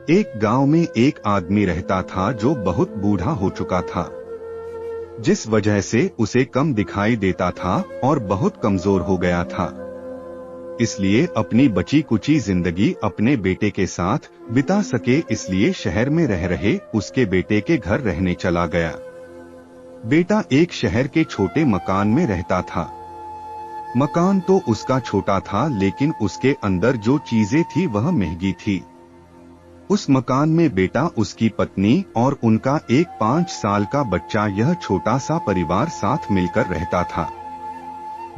एक गांव में एक आदमी रहता था जो बहुत बूढ़ा हो चुका था, जिस वजह से उसे कम दिखाई देता था और बहुत कमजोर हो गया था। इसलिए अपनी बची कुची जिंदगी अपने बेटे के साथ बिता सके इसलिए शहर में रह रहे उसके बेटे के घर रहने चला गया। बेटा एक शहर के छोटे मकान में रहता था। मकान तो उसका छोटा था लेकिन उसके अंदर जो चीजें थी वह महंगी थी। उस मकान में बेटा, उसकी पत्नी और उनका एक 5 साल का बच्चा, यह छोटा सा परिवार साथ मिलकर रहता था।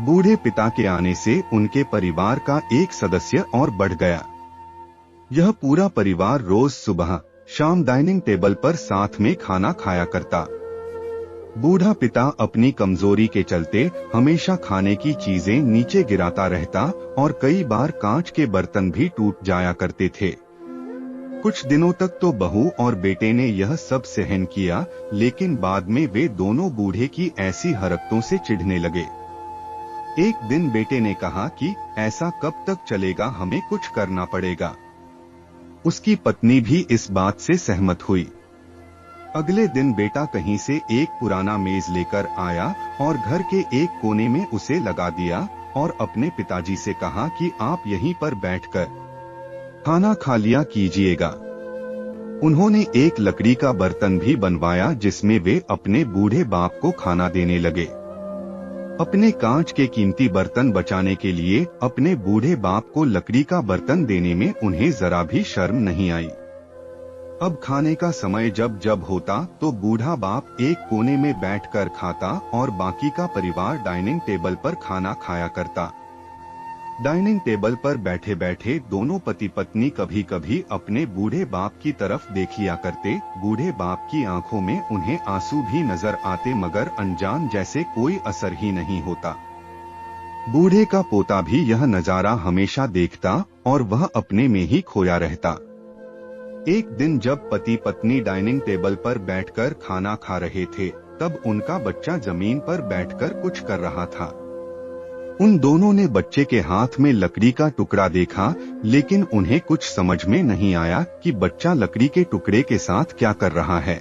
बूढ़े पिता के आने से उनके परिवार का एक सदस्य और बढ़ गया। यह पूरा परिवार रोज सुबह शाम डाइनिंग टेबल पर साथ में खाना खाया करता। बूढ़ा पिता अपनी कमजोरी के चलते हमेशा खाने की चीजें नीचे गिराता रहता और कई बार कांच के बर्तन भी टूट जाया करते थे। कुछ दिनों तक तो बहू और बेटे ने यह सब सहन किया, लेकिन बाद में वे दोनों बूढ़े की ऐसी हरकतों से चिढ़ने लगे। एक दिन बेटे ने कहा कि ऐसा कब तक चलेगा, हमें कुछ करना पड़ेगा। उसकी पत्नी भी इस बात से सहमत हुई। अगले दिन बेटा कहीं से एक पुराना मेज लेकर आया और घर के एक कोने में उसे लगा दिया और अपने पिताजी से कहा कि आप यहीं पर बैठकर खाना खा लिया कीजिएगा। उन्होंने एक लकड़ी का बर्तन भी बनवाया जिसमें वे अपने बूढ़े बाप को खाना देने लगे। अपने कांच के कीमती बर्तन बचाने के लिए अपने बूढ़े बाप को लकड़ी का बर्तन देने में उन्हें जरा भी शर्म नहीं आई। अब खाने का समय जब जब होता तो बूढ़ा बाप एक कोने में बैठकर खाता और बाकी का परिवार डाइनिंग टेबल पर खाना खाया करता। डाइनिंग टेबल पर बैठे बैठे दोनों पति पत्नी कभी कभी अपने बूढ़े बाप की तरफ देख लिया करते। बूढ़े बाप की आंखों में उन्हें आंसू भी नजर आते मगर अनजान जैसे कोई असर ही नहीं होता। बूढ़े का पोता भी यह नजारा हमेशा देखता और वह अपने में ही खोया रहता। एक दिन जब पति पत्नी डाइनिंग टेबल पर बैठकर खाना खा रहे थे तब उनका बच्चा जमीन पर बैठकर कुछ कर रहा था। उन दोनों ने बच्चे के हाथ में लकड़ी का टुकड़ा देखा, लेकिन उन्हें कुछ समझ में नहीं आया कि बच्चा लकड़ी के टुकड़े के साथ क्या कर रहा है।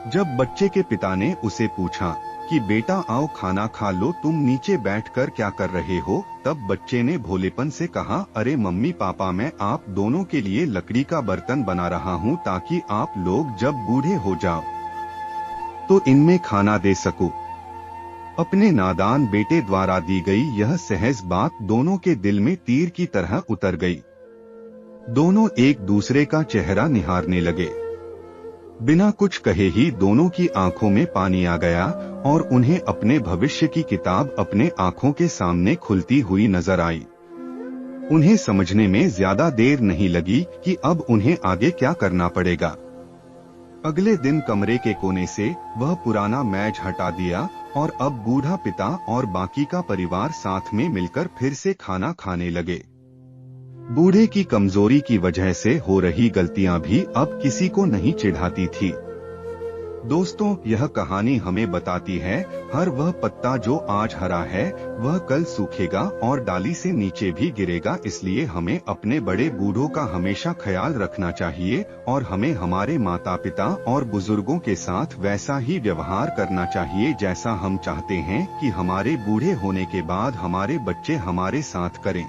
जब बच्चे के पिता ने उसे पूछा कि बेटा आओ खाना खा लो, तुम नीचे बैठकर क्या कर रहे हो, तब बच्चे ने भोलेपन से कहा, अरे मम्मी पापा, मैं आप दोनों के लिए लकड़ी का बर्तन बना रहा हूँ ताकि आप लोग जब बूढ़े हो जाओ तो इनमें खाना दे सकूं। अपने नादान बेटे द्वारा दी गई यह सहज बात दोनों के दिल में तीर की तरह उतर गई। दोनों एक दूसरे का चेहरा निहारने लगे। बिना कुछ कहे ही दोनों की आंखों में पानी आ गया और उन्हें अपने भविष्य की किताब अपने आंखों के सामने खुलती हुई नजर आई। उन्हें समझने में ज्यादा देर नहीं लगी कि अब उन्हें आगे क्या करना पड़ेगा। अगले दिन कमरे के कोने से वह पुराना मेज हटा दिया और अब बूढ़ा पिता और बाकी का परिवार साथ में मिलकर फिर से खाना खाने लगे। बूढ़े की कमजोरी की वजह से हो रही गलतियां भी अब किसी को नहीं चिढ़ाती थी। दोस्तों, यह कहानी हमें बताती है, हर वह पत्ता जो आज हरा है वह कल सूखेगा और डाली से नीचे भी गिरेगा। इसलिए हमें अपने बड़े बूढ़ों का हमेशा ख्याल रखना चाहिए और हमें हमारे माता पिता और बुजुर्गों के साथ वैसा ही व्यवहार करना चाहिए जैसा हम चाहते हैं कि हमारे बूढ़े होने के बाद हमारे बच्चे हमारे साथ करें।